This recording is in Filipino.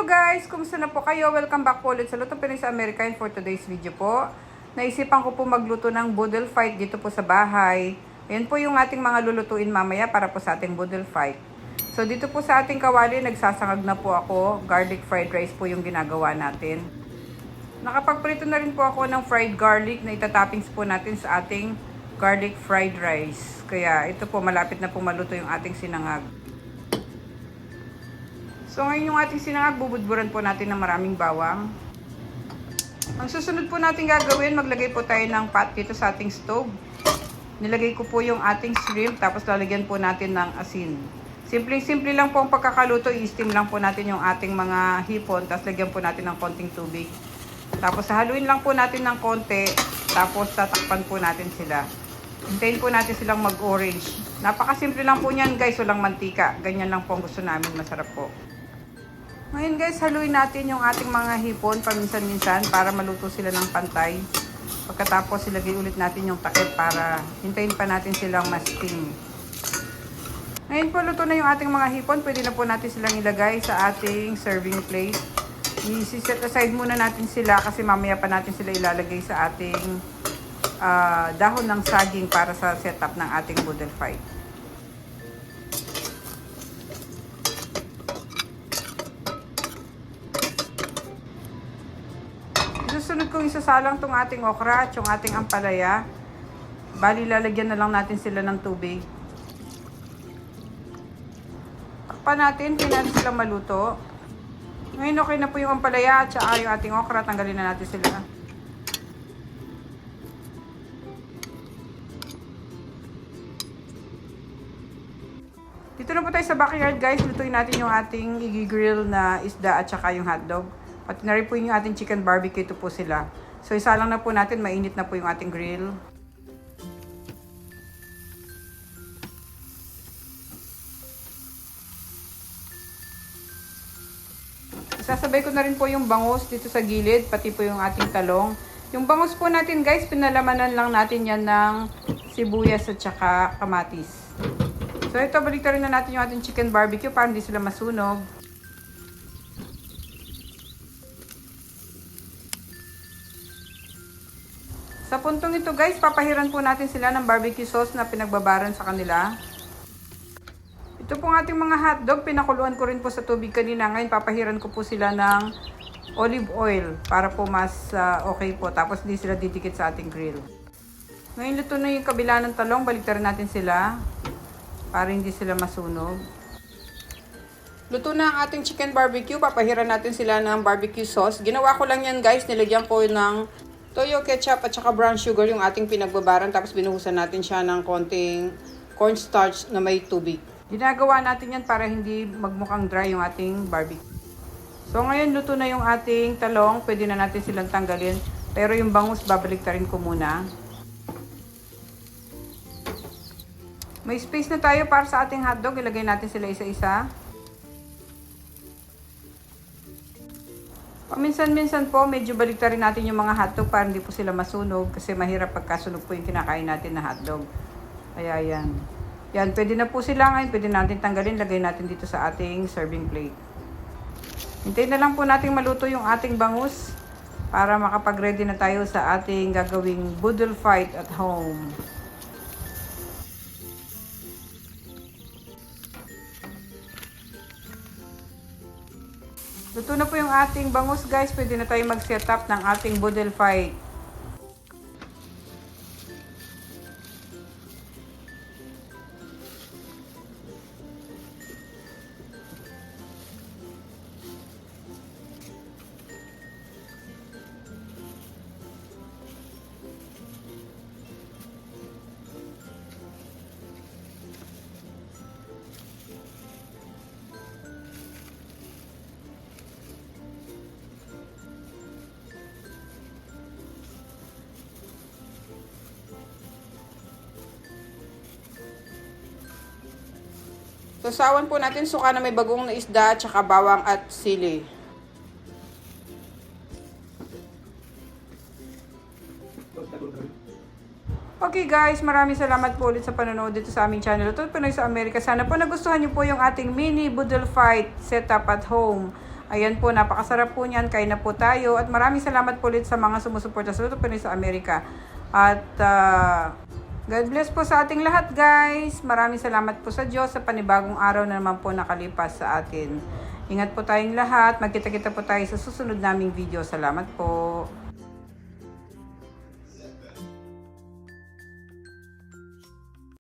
guys! Kumusta na po kayo? Welcome back po ulit sa Luto Pinoy sa Amerika, and for today's video po, naisipan ko po magluto ng boodle fight dito po sa bahay. Ayan po yung ating mga lulutuin mamaya para po sa ating boodle fight. So dito po sa ating kawali, nagsasangag na po ako. Garlic fried rice po yung ginagawa natin. Nakapagprito na rin po ako ng fried garlic na itatoppings po natin sa ating garlic fried rice. Kaya ito po, malapit na po maluto yung ating sinangag. So ngayon yung ating sinangag, bubudburan po natin ng maraming bawang. Ang susunod po natin gagawin, maglagay po tayo ng pot dito sa ating stove. Nilagay ko po yung ating shrimp, tapos lalagyan po natin ng asin. Simple lang po ang pagkakaluto, i-steam lang po natin yung ating mga hipon, tapos lagyan po natin ng konting tubig. Tapos haluin lang po natin ng konti, tapos tatakpan po natin sila. Hintayin po natin silang mag-orange. Napakasimple lang po niyan guys, walang mantika. Ganyan lang po ang gusto namin, masarap po. Ngayon guys, haluin natin yung ating mga hipon paminsan-minsan para maluto sila ng pantay. Pagkatapos ilagay ulit natin yung takip para hintayin pa natin silang ma-steam. Ngayon po luto na yung ating mga hipon, pwede na po natin silang ilagay sa ating serving plate. I-set aside muna natin sila kasi mamaya pa natin sila ilalagay sa ating dahon ng saging para sa setup ng ating boodle fight. Susunod kong isasalang tong ating okra at yung ating ampalaya. Bali, lalagyan na lang natin sila ng tubig. Takpan natin, pinatin silang maluto. Ngayon okay na po yung ampalaya at saka yung ating okra. Tanggalin na natin sila. Dito na po tayo sa backyard guys. Lutuin natin yung ating i-grill na isda at saka yung hotdog. Pati na rin po yung ating chicken barbecue, ito po sila. So isa lang na po natin, mainit na po yung ating grill. Sasabay ko na rin po yung bangus dito sa gilid, pati po yung ating talong. Yung bangus po natin guys, pinalamanan lang natin yan ng sibuyas at saka kamatis. So ito, baliktarin na natin yung ating chicken barbecue para hindi sila masunog. Sa puntong ito guys, papahiran po natin sila ng barbecue sauce na pinagbabaran sa kanila. Ito pong ating mga hotdog, pinakuluan ko rin po sa tubig kanina. Ngayon papahiran ko po sila ng olive oil para po mas okay po. Tapos hindi sila didikit sa ating grill. Ngayon luto na yung kabila ng talong, baliktarin natin sila para hindi sila masunog. Luto na ang ating chicken barbecue, papahiran natin sila ng barbecue sauce. Ginawa ko lang yan guys, nilagyan ko ng toyo ketchup at saka brown sugar yung ating pinagbabaran, tapos binuhusan natin siya ng konting cornstarch na may tubig. Ginagawa natin yan para hindi magmukhang dry yung ating barbecue. So ngayon luto na yung ating talong, pwede na natin silang tanggalin. Pero yung bangus babaliktarin ko muna. May space na tayo para sa ating hotdog, ilagay natin sila isa-isa. Paminsan-minsan po, medyo baliktarin natin yung mga hotdog para hindi po sila masunog kasi mahirap pagkasunog po yung kinakain natin na hotdog. Kaya yan. Yan, pwede na po sila ngayon. Pwede natin tanggalin. Lagay natin dito sa ating serving plate. Hintayin na lang po natin maluto yung ating bangus para makapag-ready na tayo sa ating gagawing boodle fight at home. Luto na po yung ating bangus guys. Pwede na tayo mag-set up ng ating boodle fight. So, sawan po natin suka na may bagong na isda, tsaka bawang at sili. Okay guys, maraming salamat po ulit sa panonood dito sa aming channel, Luto Pinoy sa Amerika. Sana po nagustuhan niyo po yung ating mini boodle fight setup at home. Ayan po, napakasarap po niyan. Kain na po tayo. At maraming salamat po ulit sa mga sumusuporta sa Luto Pinoy sa Amerika. At God bless po sa ating lahat, guys. Maraming salamat po sa Diyos sa panibagong araw na naman po nakalipas sa atin. Ingat po tayong lahat. Magkita-kita po tayo sa susunod naming video. Salamat po.